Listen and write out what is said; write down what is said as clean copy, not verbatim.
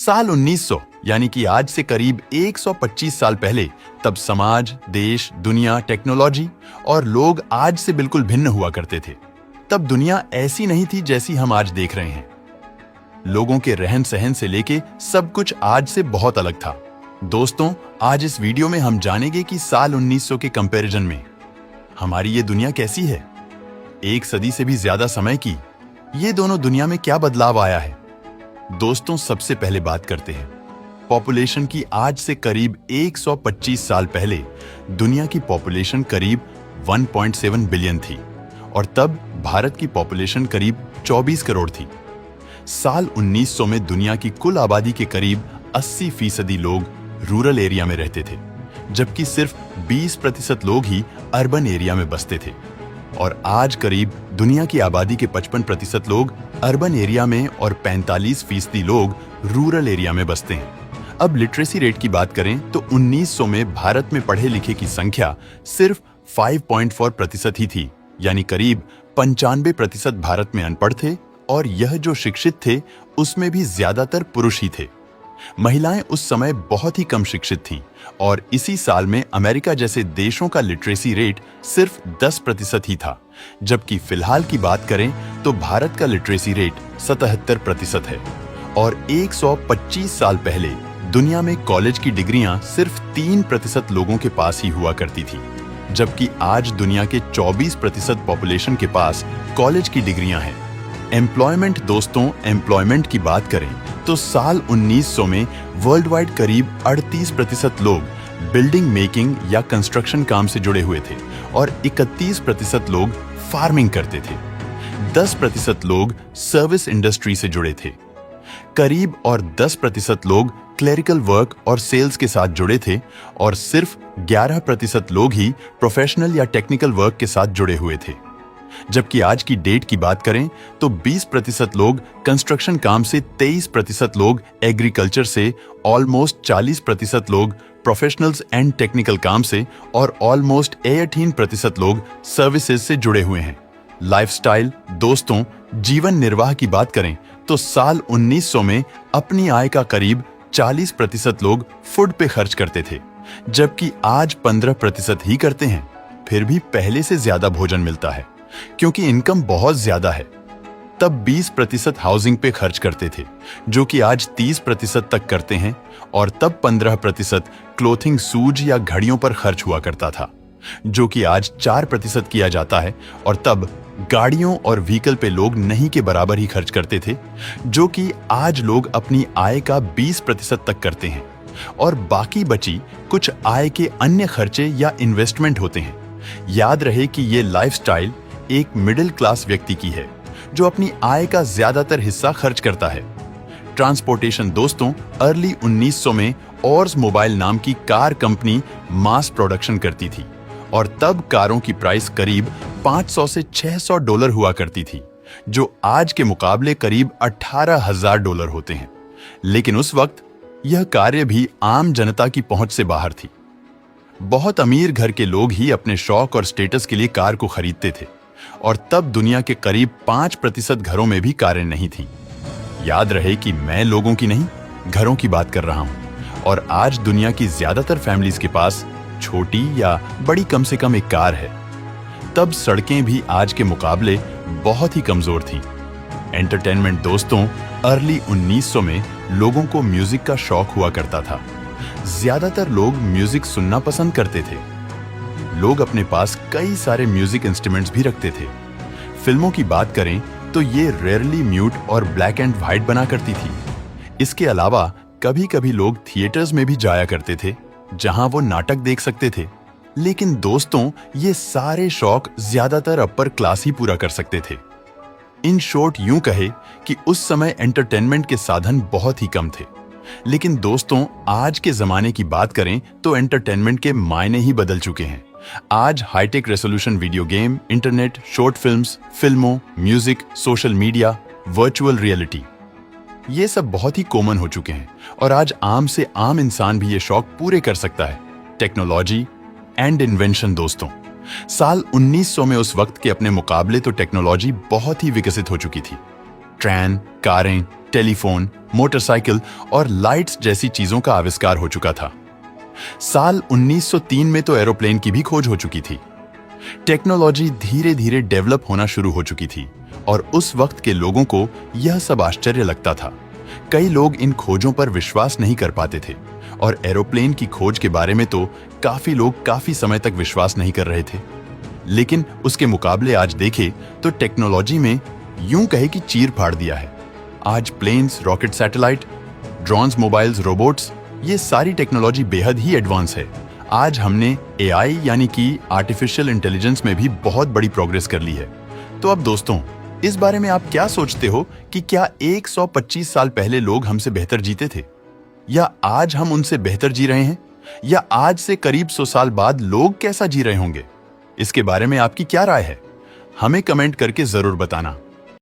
साल 1900 यानी कि आज से करीब 125 साल पहले तब समाज, देश, दुनिया, टेक्नोलॉजी और लोग आज से बिल्कुल भिन्न हुआ करते थे। तब दुनिया ऐसी नहीं थी जैसी हम आज देख रहे हैं। लोगों के रहन सहन से लेके सब कुछ आज से बहुत अलग था। दोस्तों, आज इस वीडियो में हम जानेंगे कि साल 1900 के कंपैरिजन में हमारी ये दुनिया कैसी है। एक सदी से भी ज्यादा समय की ये दोनों दुनिया में क्या बदलाव आया है। दोस्तों, सबसे पहले बात करते हैं पॉपुलेशन की। आज से करीब 125 साल पहले दुनिया की पॉपुलेशन करीब 1.7 बिलियन थी और तब भारत की पॉपुलेशन करीब 24 करोड़ थी। साल 1900 में दुनिया की कुल आबादी के करीब 80% लोग रूरल एरिया में रहते थे, जबकि सिर्फ 20% लोग ही अर्बन एरिया में बसते थे। और आज करीब दुनिया की आबादी के 55% लोग अर्बन एरिया में और 45% लोग रूरल एरिया में बसते हैं। अब लिटरेसी रेट की बात करें तो 1900 में भारत में पढ़े लिखे की संख्या सिर्फ 5.4% ही थी, यानी करीब 95% भारत में अनपढ़ थे और यह जो शिक्षित थे उसमें भी ज्यादातर पुरुष ही थे। महिलाएं उस समय बहुत ही कम शिक्षित थीं और इसी साल में अमेरिका जैसे देशों का लिटरेसी रेट सिर्फ 10% ही था, जबकि फिलहाल की बात करें तो भारत का लिटरेसी रेट 77% है। और 125 साल पहले दुनिया में कॉलेज की डिग्रियां सिर्फ 3% लोगों के पास ही हुआ करती थी, जबकि आज दुनिया के 24% पॉपुलेशन के पास कॉलेज की डिग्रियां हैं। एम्प्लॉयमेंट, दोस्तों, एम्प्लॉयमेंट की बात करें तो साल 1900 में वर्ल्ड वाइड करीब 38% लोग बिल्डिंग मेकिंग या कंस्ट्रक्शन काम से जुड़े हुए थे और 31% लोग फार्मिंग करते थे। 10% लोग सर्विस इंडस्ट्री से जुड़े थे। करीब और 10% लोग क्लेरिकल वर्क और सेल्स के साथ जुड़े थे और सिर्फ 11% लोग ही प्रोफेशनल या टेक्निकल वर्क के साथ जुड़े हुए थे। जबकि आज की डेट की बात करें तो 20% लोग कंस्ट्रक्शन काम से, 23% लोग एग्रीकल्चर से, ऑलमोस्ट 40% लोग प्रोफेशनल्स एंड टेक्निकल काम से और ऑलमोस्ट 18% लोग सर्विसेज से जुड़े हुए हैं। लाइफस्टाइल, दोस्तों, जीवन निर्वाह की बात करें तो साल 1900 में अपनी आय का करीब 40% लोग फूड पे खर्च करते थे, जबकि आज 15% ही करते हैं। फिर भी पहले से ज्यादा भोजन मिलता है क्योंकि इनकम बहुत ज्यादा है। तब 20% हाउसिंग पे खर्च करते थे, जो कि आज 30% तक करते हैं, और तब 15% क्लोथिंग, शूज या घड़ियों पर खर्च हुआ करता था, जो कि आज 4% किया जाता है। और तब गाड़ियों और व्हीकल पे लोग नहीं के बराबर ही खर्च करते थे, जो कि आज लोग अपनी आय का 20% तक करते हैं और बाकी बची कुछ आय के अन्य खर्चे या इन्वेस्टमेंट होते हैं। याद रहे कि ये लाइफस्टाइल एक मिडिल क्लास व्यक्ति की है जो अपनी आय का ज्यादातर हिस्सा खर्च करता है। ट्रांसपोर्टेशन, दोस्तों, अर्ली 1900 में ओर्स मोबाइल नाम की कार कंपनी मास प्रोडक्शन करती थी और तब कारों की प्राइस करीब $500 से $600 हुआ करती थी, जो आज के मुकाबले करीब $18,000 होते हैं। लेकिन उस वक्त यह कार्य भी आम जनता की पहुंच से बाहर थी। बहुत अमीर घर के लोग ही अपने शौक और स्टेटस के लिए कार को खरीदते थे और तब दुनिया के करीब 5% घरों में भी कारें नहीं थीं। याद रहे कि मैं लोगों की नहीं, घरों की बात कर रहा हूं। और आज दुनिया की ज्यादातर फैमिलीज के पास छोटी या बड़ी कम से कम एक कार है। तब सड़कें भी आज के मुकाबले बहुत ही कमजोर थीं। एंटरटेनमेंट, दोस्तों, अर्ली 1900 में लोगों को म्यूजिक का शौक हुआ करता था। ज्यादातर लोग म्यूजिक सुनना पसंद करते थे। लोग अपने पास कई सारे म्यूजिक इंस्ट्रूमेंट्स भी रखते थे। फिल्मों की बात करें तो ये रेयरली म्यूट और ब्लैक एंड व्हाइट बना करती थी। इसके अलावा कभी कभी लोग थिएटर्स में भी जाया करते थे, जहां वो नाटक देख सकते थे। लेकिन दोस्तों, ये सारे शौक ज्यादातर अपर क्लास ही पूरा कर सकते थे। इन शॉर्ट, यूं कहे कि उस समय एंटरटेनमेंट के साधन बहुत ही कम थे। लेकिन दोस्तों, आज के जमाने की बात करें तो एंटरटेनमेंट के मायने ही बदल चुके हैं। आज hi tech resolution video game, internet, short films, फिल्मों, music, social media, virtual reality, ये सब बहुत ही कॉमन हो चुके हैं और आज आम से आम इंसान भी ये शौक पूरे कर सकता है। टेक्नोलॉजी एंड इन्वेंशन, दोस्तों, साल 1900 में उस वक्त के अपने मुकाबले तो टेक्नोलॉजी बहुत ही विकसित हो चुकी थी। ट्रेन, कारें, टेलीफोन, मोटरसाइकिल और लाइट्स जैसी चीजों का आविष्कार हो चुका था। साल 1903 में तो एरोप्लेन की भी खोज हो चुकी थी। टेक्नोलॉजी धीरे धीरे डेवलप होना शुरू हो चुकी थी और उस वक्त के लोगों को यह सब आश्चर्य लगता था। कई लोग इन खोजों पर विश्वास नहीं कर पाते थे और एरोप्लेन की खोज के बारे में तो काफी लोग काफी समय तक विश्वास नहीं कर रहे थे। लेकिन उसके मुकाबले आज देखें तो टेक्नोलॉजी में यूं कहे कि चीर फाड़ दिया है। आज planes, rocket, satellite, drones, mobiles, robots, ये सारी टेक्नोलॉजी बेहद ही एडवांस है। आज हमने एआई यानी कि आर्टिफिशियल इंटेलिजेंस में भी बहुत बड़ी प्रोग्रेस कर ली है। तो अब दोस्तों, इस बारे में आप क्या सोचते हो कि क्या 125 साल पहले लोग हमसे बेहतर जीते थे, या आज हम उनसे बेहतर जी रहे हैं, या आज से करीब 100 साल बाद लोग कैसा जी रहे होंगे? इसके बारे में आपकी क्या राय है? हमें कमेंट करके जरूर बताना।